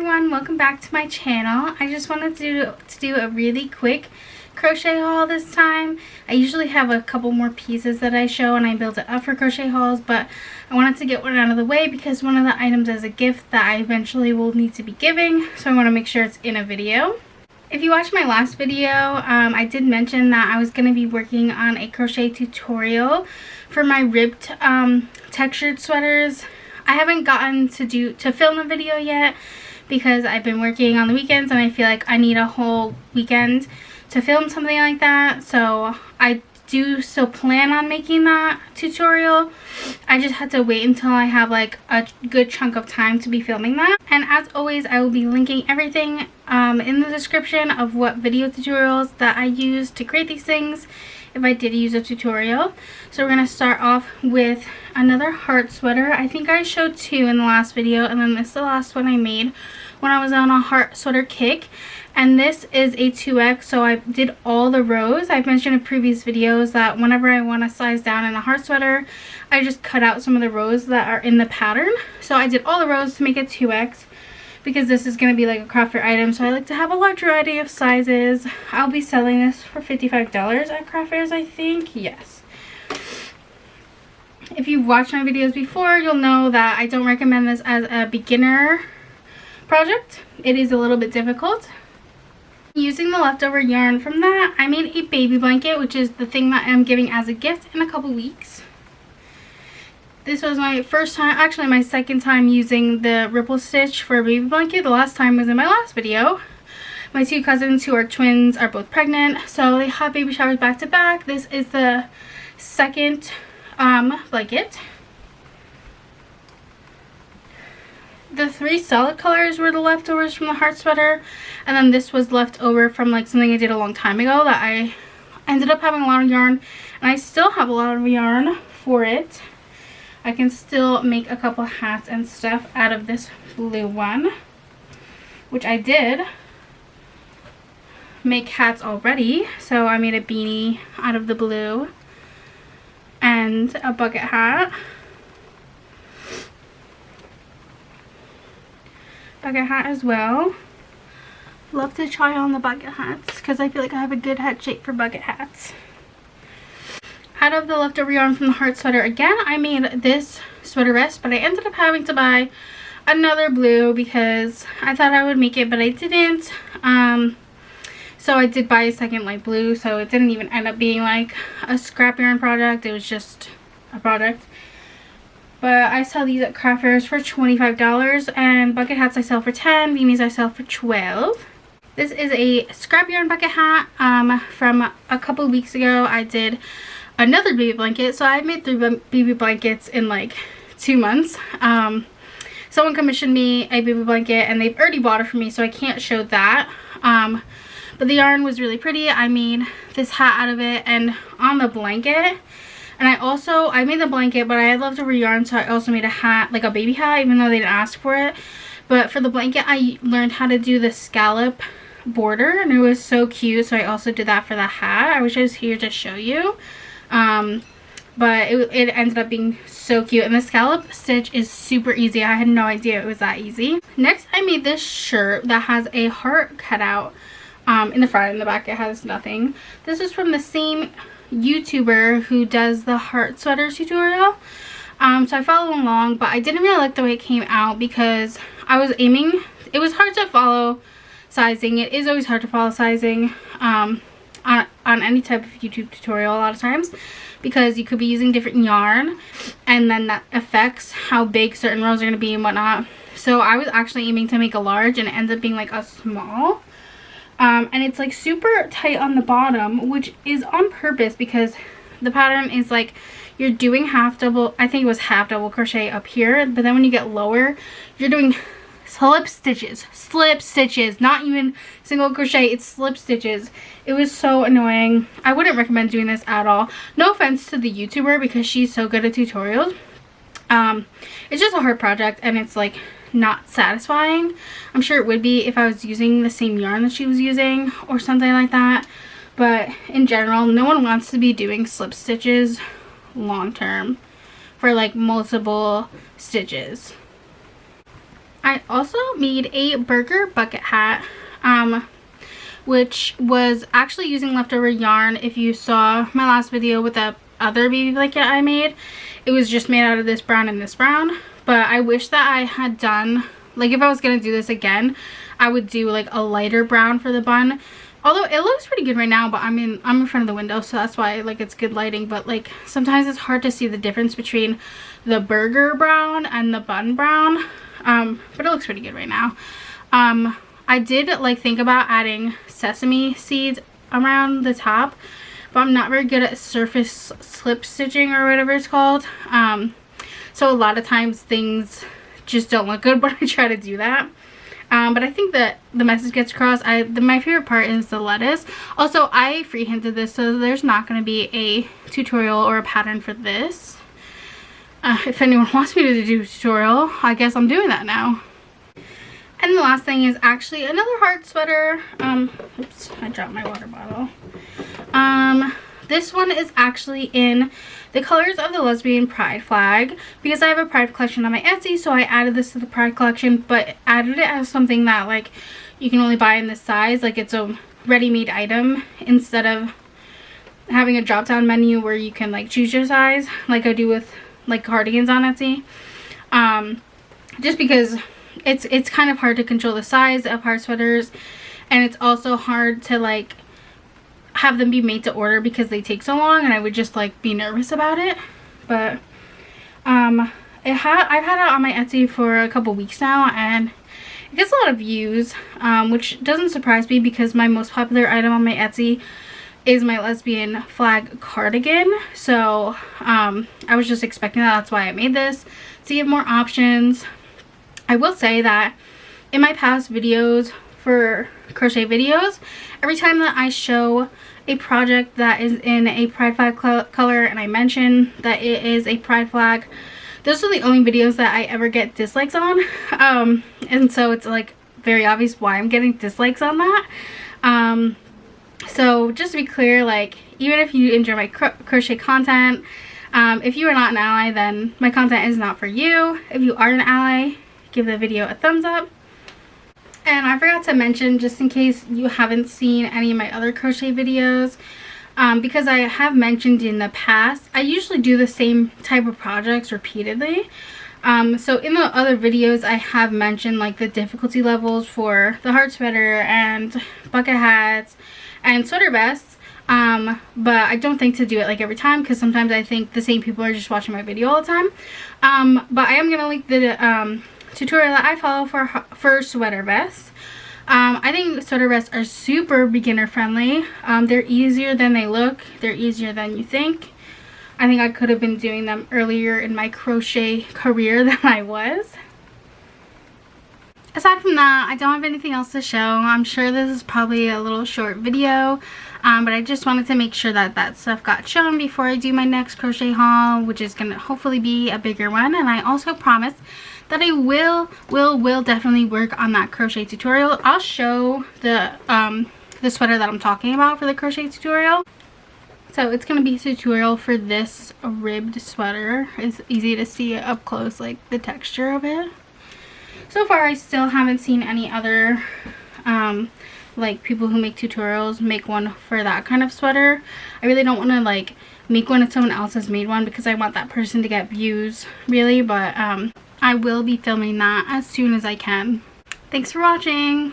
everyone, welcome back to my channel. I just wanted to do a really quick crochet haul this time. I usually have a couple more pieces that I show and I build it up for crochet hauls, but I wanted to get one out of the way because one of the items is a gift that I eventually will need to be giving, so I want to make sure it's in a video. If you watched my last video, I did mention that I was going to be working on a crochet tutorial for my ribbed textured sweaters. I haven't gotten to film a video yet because I've been working on the weekends and I feel like I need a whole weekend to film something like that. So I do still plan on making that tutorial. I just had to wait until I have like a good chunk of time to be filming that. And as always, I will be linking everything in the description of what video tutorials that I use to create these things if I did use a tutorial. So we're going to start off with another heart sweater. I think I showed two in the last video, and then this is the last one I made when I was on a heart sweater kick. And this is a 2X, so I did all the rows. I've mentioned in previous videos that whenever I want to size down in a heart sweater, I just cut out some of the rows that are in the pattern. So I did all the rows to make it 2X because this is going to be like a craft fair item, so I like to have a large variety of sizes. I'll be selling this for $55 at craft fairs, I think. Yes. If you've watched my videos before, you'll know that I don't recommend this as a beginner project. It is a little bit difficult. Using the leftover yarn from that, I made a baby blanket, which is the thing that I'm giving as a gift in a couple weeks. This was my first time, actually my second time using the ripple stitch for a baby blanket. The last time was in my last video. My two cousins who are twins are both pregnant, so they had baby showers back to back. This is the second blanket. The three solid colors were the leftovers from the heart sweater, and then this was left over from like something I did a long time ago that I ended up having a lot of yarn, and I still have a lot of yarn for it. I can still make a couple hats and stuff out of this blue one, which I did make hats already. So I made a beanie out of the blue and a bucket hat. Bucket hat as well. Love to try on the bucket hats because I feel like I have a good head shape for bucket hats. Out of the leftover yarn from the heart sweater, again, I made this sweater vest, but I ended up having to buy another blue because I thought I would make it, but I didn't. So I did buy a second light blue, so it didn't even end up being like a scrap yarn project. It was just a project. But I sell these at craft fairs for $25, and bucket hats I sell for $10, beanies I sell for $12. This is a scrap yarn bucket hat from a couple weeks ago. I did another baby blanket, so I made 3 baby blankets in like 2 months. Someone commissioned me a baby blanket and they've already bought it for me, so I can't show that. But the yarn was really pretty. I made this hat out of it and on the blanket. And I made the blanket, but I had leftover yarn, so I also made a hat, like a baby hat, even though they didn't ask for it. But for the blanket, I learned how to do the scallop border, and it was so cute, so I also did that for the hat. I wish I was here to show you. But it ended up being so cute, and the scallop stitch is super easy. I had no idea it was that easy. Next, I made this shirt that has a heart cut out in the front. In the back, it has nothing. This is from the same YouTuber who does the heart sweater tutorial. So I followed along, but I didn't really like the way it came out because I was aiming. It was hard to follow sizing. It is always hard to follow sizing on any type of YouTube tutorial a lot of times, because you could be using different yarn and then that affects how big certain rows are going to be and whatnot. So I was actually aiming to make a large and it ended up being like a small. And it's like super tight on the bottom, which is on purpose because the pattern is like you're doing half double, I think it was half double crochet up here, but then when you get lower, you're doing slip stitches, not even single crochet, it's slip stitches. It was so annoying. I wouldn't recommend doing this at all. No offense to the YouTuber because she's so good at tutorials. It's just a hard project and it's like not satisfying. I'm sure it would be if I was using the same yarn that she was using or something like that, but in general, no one wants to be doing slip stitches long term for like multiple stitches. I also made a burger bucket hat, which was actually using leftover yarn. If you saw my last video with the other baby blanket I made, it was just made out of this brown and this brown. But I wish that I had done, like, if I was going to do this again, I would do like a lighter brown for the bun. Although it looks pretty good right now, but I'm in front of the window, so that's why like it's good lighting. But like sometimes it's hard to see the difference between the burger brown and the bun brown. But it looks pretty good right now. I did like think about adding sesame seeds around the top, but I'm not very good at surface slip stitching or whatever it's called. So a lot of times things just don't look good when I try to do that. But I think that the message gets across. My favorite part is the lettuce. Also, I freehanded this, so there's not going to be a tutorial or a pattern for this. If anyone wants me to do a tutorial, I guess I'm doing that now. And the last thing is actually another heart sweater. Oops, I dropped my water bottle. This one is actually in the colors of the lesbian pride flag, because I have a pride collection on my Etsy, so I added this to the pride collection, but added it as something that like you can only buy in this size, like it's a ready-made item instead of having a drop-down menu where you can like choose your size like I do with like cardigans on Etsy. Just because it's kind of hard to control the size of heart sweaters, and it's also hard to like have them be made to order because they take so long, and I would just like be nervous about it. But I've had it on my Etsy for a couple weeks now, and it gets a lot of views, which doesn't surprise me because my most popular item on my Etsy is my lesbian flag cardigan. So I was just expecting that. That's why I made this, to give more options. I will say that in my past videos for crochet videos, every time that I show a project that is in a pride flag color and I mention that it is a pride flag, those are the only videos that I ever get dislikes on. And so it's like very obvious why I'm getting dislikes on that. So just to be clear, like even if you enjoy my crochet content, if you are not an ally, then my content is not for you. If you are an ally, give the video a thumbs up. And I forgot to mention, just in case you haven't seen any of my other crochet videos, because I have mentioned in the past, I usually do the same type of projects repeatedly. So in the other videos, I have mentioned like the difficulty levels for the heart sweater and bucket hats and sweater vests. But I don't think to do it like every time, because sometimes I think the same people are just watching my video all the time. But I am going to link the tutorial that I follow for sweater vests. I think sweater vests are super beginner friendly. They're easier than they look. They're easier than you think. I think I could have been doing them earlier in my crochet career than I was. Aside from that, I don't have anything else to show. I'm sure this is probably a little short video, but I just wanted to make sure that that stuff got shown before I do my next crochet haul, which is going to hopefully be a bigger one. And I also promise that I will definitely work on that crochet tutorial. I'll show the sweater that I'm talking about for the crochet tutorial. So it's going to be a tutorial for this ribbed sweater. It's easy to see up close, like the texture of it. So far I still haven't seen any other like people who make tutorials make one for that kind of sweater. I really don't want to like make one if someone else has made one, because I want that person to get views really. But I will be filming that as soon as I can. Thanks for watching.